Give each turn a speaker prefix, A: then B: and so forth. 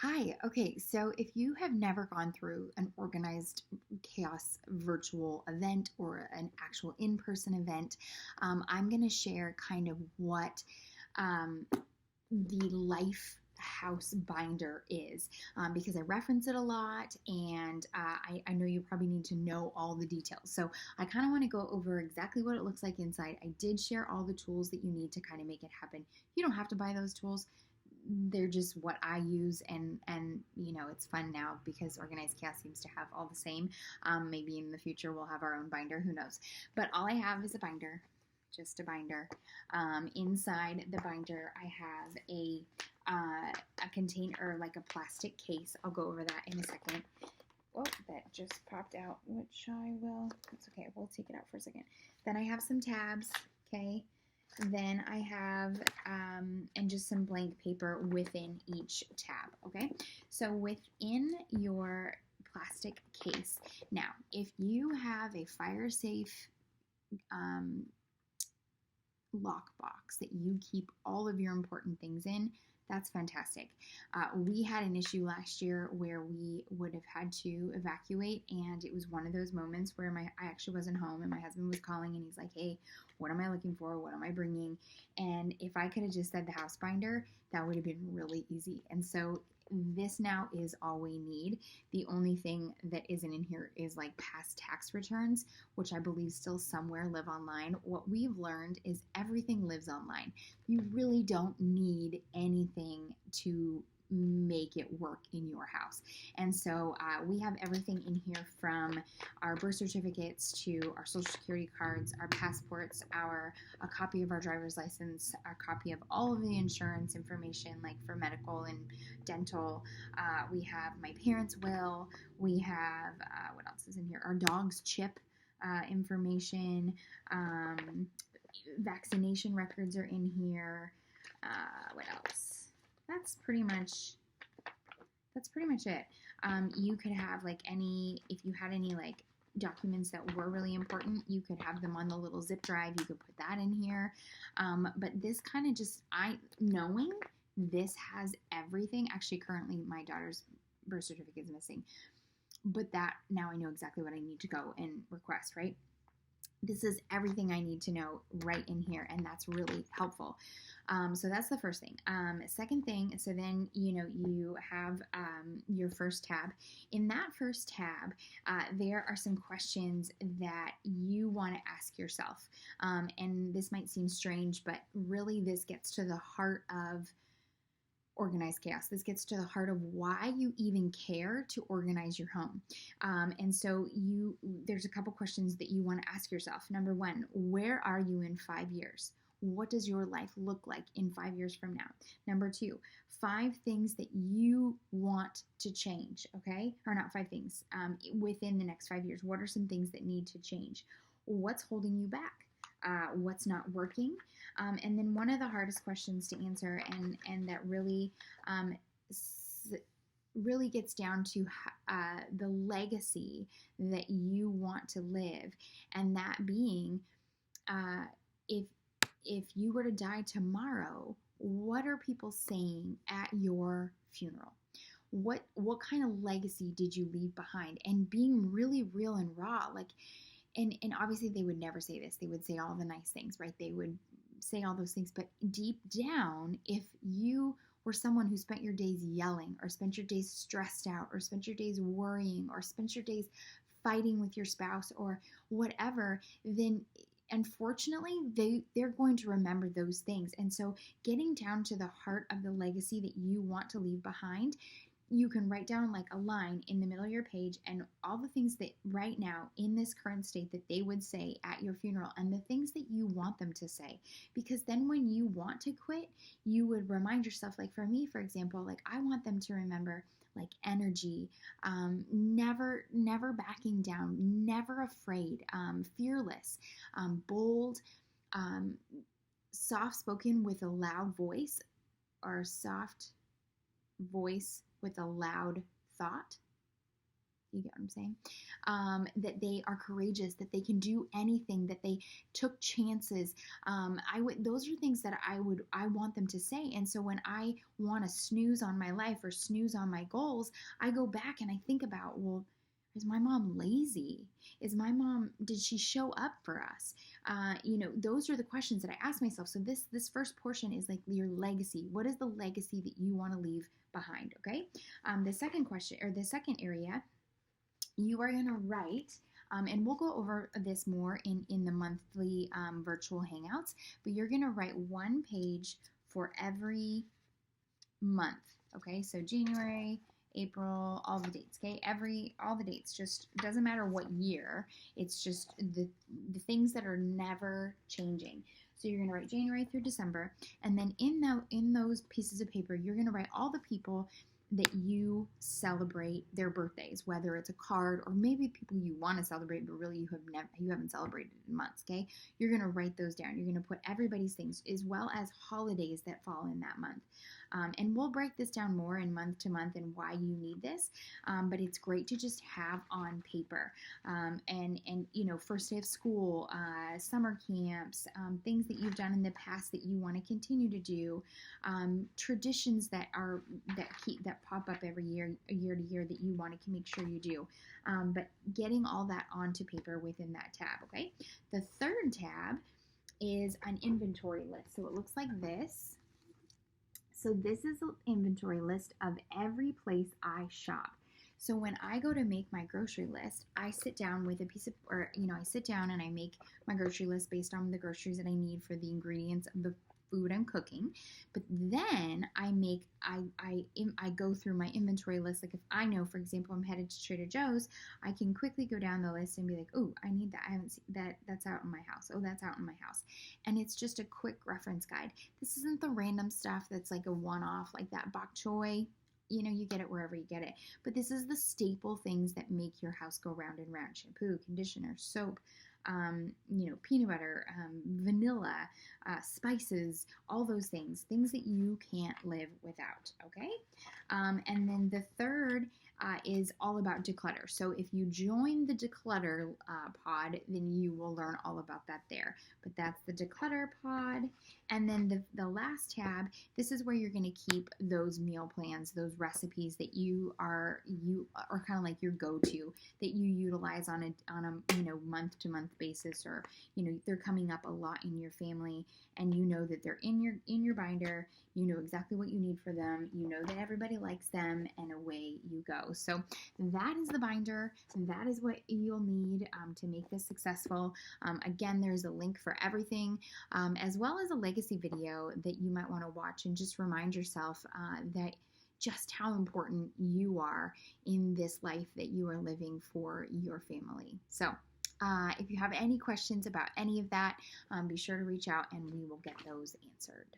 A: Hi. Okay, so if you have never gone through an organized chaos virtual event or an actual in person event, I'm going to share kind of what um, the Life House binder is because I reference it a lot and I know you probably need to know all the details. So I kind of want to go over exactly what it looks like inside. I did share all the tools that you need to kind of make it happen. You don't have to buy those tools. They're just what I use, and it's fun now because organized chaos seems to have all the same. Maybe in the future we'll have our own binder, who knows? But all I have is a binder, just a binder. Inside the binder I have a container, like a plastic case. I'll go over that in a second. Oh, that just popped out, which I will, it's okay, we'll take it out for a second. Then I have some tabs, okay? Then I have, and just some blank paper within each tab, okay? So within your plastic case, now, if you have a fire safe um, lockbox that you keep all of your important things in, that's fantastic. We had an issue last year where we would have had to evacuate, and it was one of those moments where I actually wasn't home, and my husband was calling, and he's like, "Hey, what am I looking for? What am I bringing?" And if I could have just said the house binder, that would have been really easy. And so this now is all we need. The only thing that isn't in here is like past tax returns, which I believe still somewhere live online. What we've learned is everything lives online. You really don't need anything to make it work in your house. And so we have everything in here, from our birth certificates to our social security cards, our passports, a copy of our driver's license, a copy of all of the insurance information, like for medical and dental. We have my parents' will. We have, what else is in here? Our dog's chip information. Um, Vaccination records are in here. What else? That's pretty much it. You could have like if you had any like documents that were really important, you could have them on the little zip drive. You could put that in here. But this kind of just, knowing this has everything. Actually, currently my daughter's birth certificate is missing, but that now I know exactly what I need to go and request, right? This is everything I need to know right in here, and that's really helpful. So that's the first thing. Second thing, so then you have your first tab. In that first tab, there are some questions that you want to ask yourself, and this might seem strange, but really this gets to the heart of organized chaos. This gets to the heart of why you even care to organize your home. And so there's a couple questions that you want to ask yourself. Number one, where are you in 5 years? What does your life look like in 5 years from now? Number two, 5 things that you want to change, okay? Or not 5 things, within the next 5 years. What are some things that need to change? What's holding you back? What's not working? And then one of the hardest questions to answer, and that really really gets down to the legacy that you want to live, and that being, if you were to die tomorrow, what are people saying at your funeral? What kind of legacy did you leave behind? And being really real and raw, like, and obviously they would never say this. They would say all the nice things, right? They would say all those things, but deep down, if you were someone who spent your days yelling, or spent your days stressed out, or spent your days worrying, or spent your days fighting with your spouse, or whatever, then unfortunately they're going to remember those things. And so getting down to the heart of the legacy that you want to leave behind, you can write down like a line in the middle of your page, and all the things that right now in this current state that they would say at your funeral, and the things that you want them to say. Because then when you want to quit, you would remind yourself, like for me, for example, like I want them to remember like energy, never backing down, never afraid, fearless, bold, um, soft spoken with a loud voice, or soft voice with a loud thought. You get what I'm saying? That they are courageous, that they can do anything, that they took chances. Those are things that I want them to say. And so when I want to snooze on my life or snooze on my goals, I go back and I think about, well, is my mom lazy? Did she show up for us? Those are the questions that I ask myself. So this first portion is like your legacy. What is the legacy that you want to leave behind? Okay. The second question, or the second area, you are going to write, and we'll go over this more in the monthly virtual hangouts, but you're going to write one page for every month. Okay, so January, April, all the dates. Okay, all the dates. Just doesn't matter what year. It's just the things that are never changing. So you're going to write January through December, and then in those pieces of paper, you're going to write all the people that you celebrate their birthdays, whether it's a card or maybe people you want to celebrate but really you haven't celebrated in months. Okay, you're going to write those down. You're going to put everybody's things as well as holidays that fall in that month. And we'll break this down more in month to month and why you need this, but it's great to just have on paper. And first day of school, summer camps, things that you've done in the past that you want to continue to do, traditions that pop up every year to year that you want to make sure you do. But getting all that onto paper within that tab. Okay. The third tab is an inventory list. So it looks like this. So this is an inventory list of every place I shop. So when I go to make my grocery list, I sit down with I sit down and I make my grocery list based on the groceries that I need for the ingredients of the food I'm cooking. But then I go through my inventory list. Like if I know, for example, I'm headed to Trader Joe's, I can quickly go down the list and be like, oh, I need that. I haven't seen that. That's out in my house. Oh, that's out in my house. And it's just a quick reference guide. This isn't the random stuff that's like a one-off, like that bok choy. You get it wherever you get it. But this is the staple things that make your house go round and round. Shampoo, conditioner, soap, peanut butter, vanilla, spices, all those things that you can't live without, okay? And then the third is all about declutter. So if you join the declutter pod, then you will learn all about that there. But that's the declutter pod. And then the last tab, this is where you're going to keep those meal plans, those recipes that you are kind of like your go-to, that you utilize on a month to month basis, or they're coming up a lot in your family, and that they're in your binder. You know exactly what you need for them. You know that everybody likes them, and away you go. So that is the binder. That is what you'll need to make this successful. Again, there's a link for everything, as well as a legacy video that you might want to watch and just remind yourself that just how important you are in this life that you are living for your family. So if you have any questions about any of that, be sure to reach out and we will get those answered.